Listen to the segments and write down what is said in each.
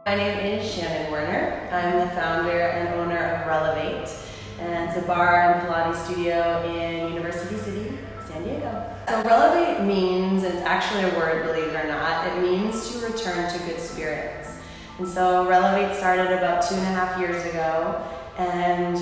My name is Shannon Werner. I'm the founder and owner of Relevate, and it's a bar and Pilates studio in University City, San Diego. So Relevate means, and it's actually a word, believe it or not, it means to return to good spirits. And so Relevate started about 2.5 years ago, and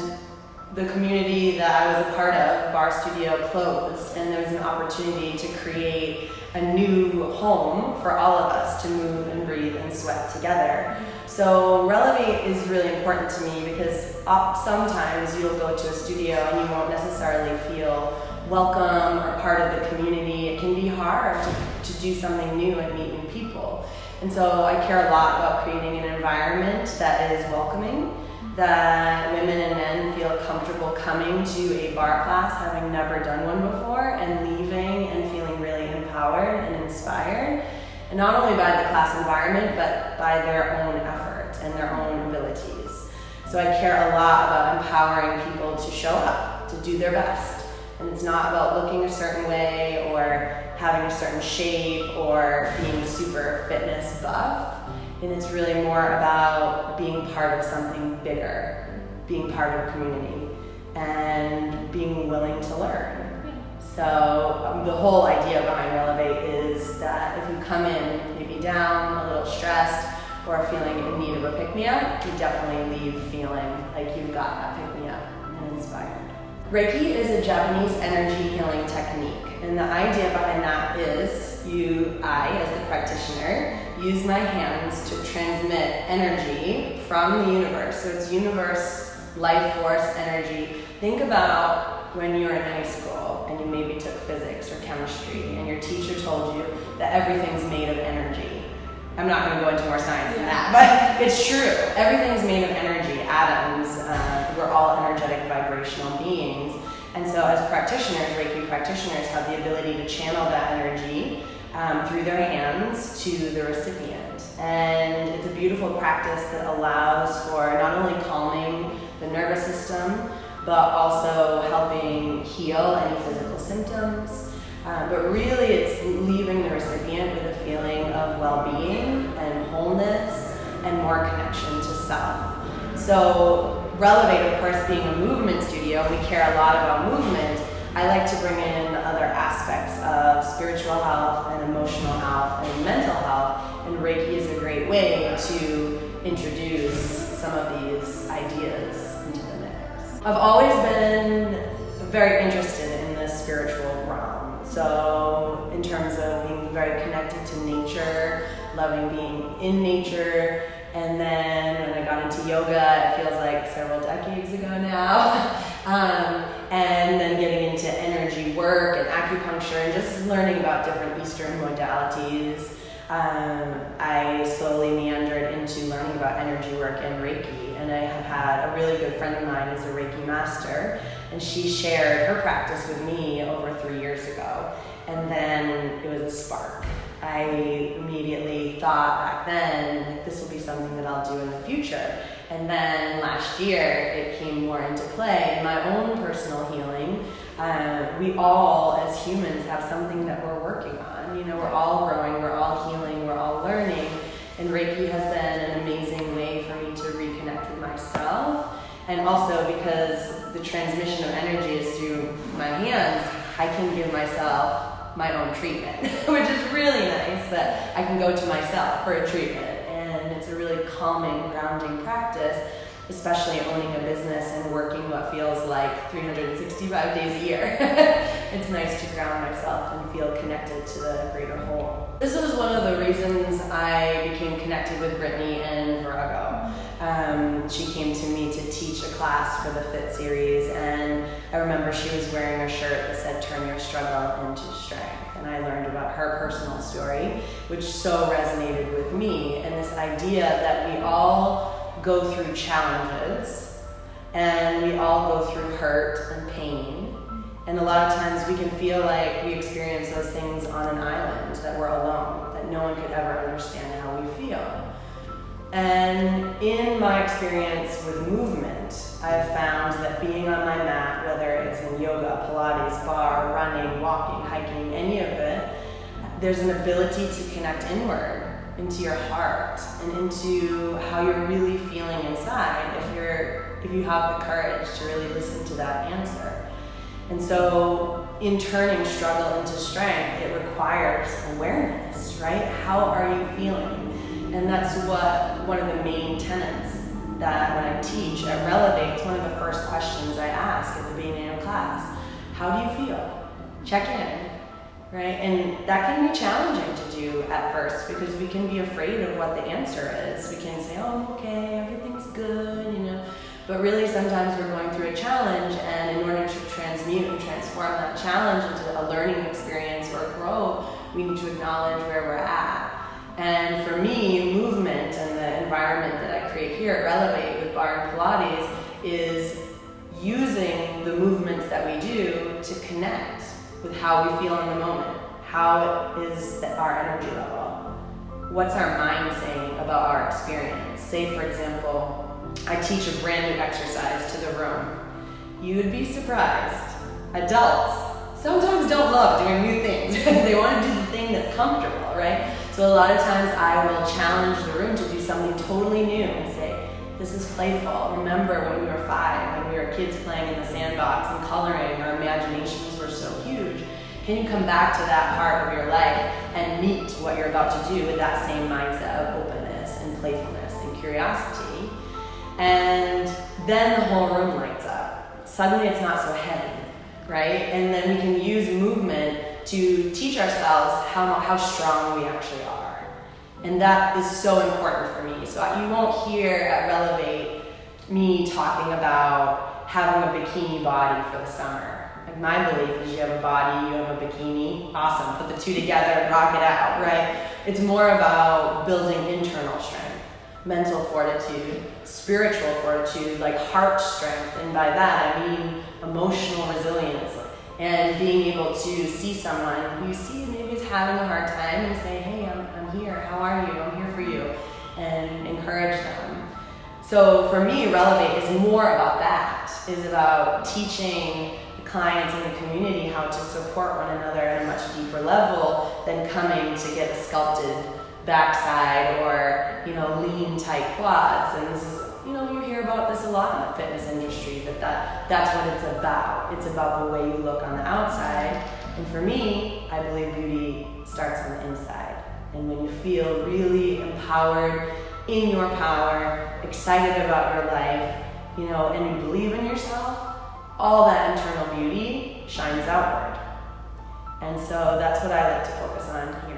the community that I was a part of, Bar Studio, closed, and there was an opportunity to create a new home for all of us to move and breathe and sweat together. So Relevate is really important to me because sometimes you'll go to a studio and you won't necessarily feel welcome or part of the community. It can be hard to do something new and meet new people. And so I care a lot about creating an environment that is welcoming, that women and men feel comfortable coming to a bar class having never done one before and leaving and feeling really empowered and inspired, and not only by the class environment but by their own effort and their own abilities. So I care a lot about empowering people to show up, to do their best, and it's not about looking a certain way or having a certain shape or being super fitness buff. And it's really more about being part of something bigger, being part of a community, and being willing to learn. So the whole idea behind Relevate is that if you come in maybe down, a little stressed, or feeling in need of a pick-me-up, you definitely leave feeling like you've got that pick-me-up and inspired. Reiki is a Japanese energy healing technique, and the idea behind that is I, as the practitioner, use my hands to transmit energy from the universe. So it's universe, life force, energy. Think about when you were in high school and you maybe took physics or chemistry and your teacher told you that everything's made of energy. I'm not going to go into more science than that, but it's true. Everything's made of energy, atoms. We're all energetic vibrational beings. And so as practitioners, Reiki practitioners have the ability to channel that energy through their hands to the recipient. And it's a beautiful practice that allows for not only calming the nervous system, but also helping heal any physical symptoms. But really it's leaving the recipient with a feeling of well-being and wholeness and more connection to self. So Relevate, of course, being a movement studio, we care a lot about movement. I like to bring in other aspects of spiritual health and emotional health and mental health, and Reiki is a great way to introduce some of these ideas into the mix. I've always been very interested in the spiritual realm. So in terms of being very connected to nature, loving being in nature, and then when I got into yoga, it feels like several decades ago now, and then getting into energy work and acupuncture and just learning about different Eastern modalities, I slowly meandered into learning about energy work and Reiki. And I have had a really good friend of mine who's a Reiki master, and she shared her practice with me over 3 years ago. And then it was a spark. I immediately thought back then, this will be something that I'll do in the future. And then last year, it came more into play in my own personal healing. We all, as humans, have something that we're working on. You know, we're all growing, we're all healing, we're all learning. And Reiki has been an amazing way for me to reconnect with myself. And also because the transmission of energy is through my hands, I can give myself my own treatment, which is really nice that I can go to myself for a treatment. And it's a really calming, grounding practice, especially owning a business and working what feels like 365 days a year. It's nice to ground myself and feel connected to the greater whole. This was one of the reasons I became connected with Brittany and Virago. She came to me to teach a class for the Fit series, and I remember she was wearing a shirt that said, "Turn your struggle into strength." And I learned about her personal story, which so resonated with me, and this idea that we all go through challenges, and we all go through hurt and pain, and a lot of times we can feel like we experience those things on an island, that we're alone, that no one could ever understand how we feel. And in my experience with movement, I've found that being on my mat, whether it's in yoga, Pilates, bar, running, walking, hiking, any of it, there's an ability to connect inward into your heart and into how you're really feeling inside if you have the courage to really listen to that answer. And so in turning struggle into strength, it requires awareness, right? How are you feeling? And that's one of the main tenets that when I teach at Relevate, it's one of the first questions I ask at the beginning of class. How do you feel? Check in, right? And that can be challenging to do at first because we can be afraid of what the answer is. We can say, oh, I'm okay, everything's good, But really sometimes we're going through a challenge, and in order to transmute and transform that challenge into a learning experience or growth, we need to acknowledge where we're at. And for me, movement and the environment that I create here at Relevate with Bar and Pilates is using the movements that we do to connect with how we feel in the moment. How is our energy level? What's our mind saying about our experience? Say, for example, I teach a brand new exercise to the room. You would be surprised. Adults sometimes don't love doing new things. They want to do the thing that's comfortable, right? So a lot of times I will challenge the room to do something totally new and say, this is playful. Remember when we were 5, when we were kids playing in the sandbox and coloring, our imaginations were so huge. Can you come back to that part of your life and meet what you're about to do with that same mindset of openness and playfulness and curiosity? And then the whole room lights up. Suddenly it's not so heavy, right? And then we can use movement to teach ourselves how strong we actually are. And that is so important for me. So you won't hear at Relevate me talking about having a bikini body for the summer. Like my belief is you have a body, you have a bikini, awesome, put the two together and rock it out, right? It's more about building internal strength, mental fortitude, spiritual fortitude, like heart strength. And by that I mean emotional resilience and being able to see someone who you see maybe is having a hard time and say, hey, I'm here, how are you? I'm here for you, and encourage them. So for me, Relevate is more about that, is about teaching the clients in the community how to support one another at a much deeper level than coming to get a sculpted backside or, lean tight quads. And this is, you hear about this a lot in the fitness industry, that's what it's about. It's about the way you look on the outside. And for me, I believe beauty starts on the inside. And when you feel really empowered, in your power, excited about your life, and you believe in yourself, all that internal beauty shines outward. And so that's what I like to focus on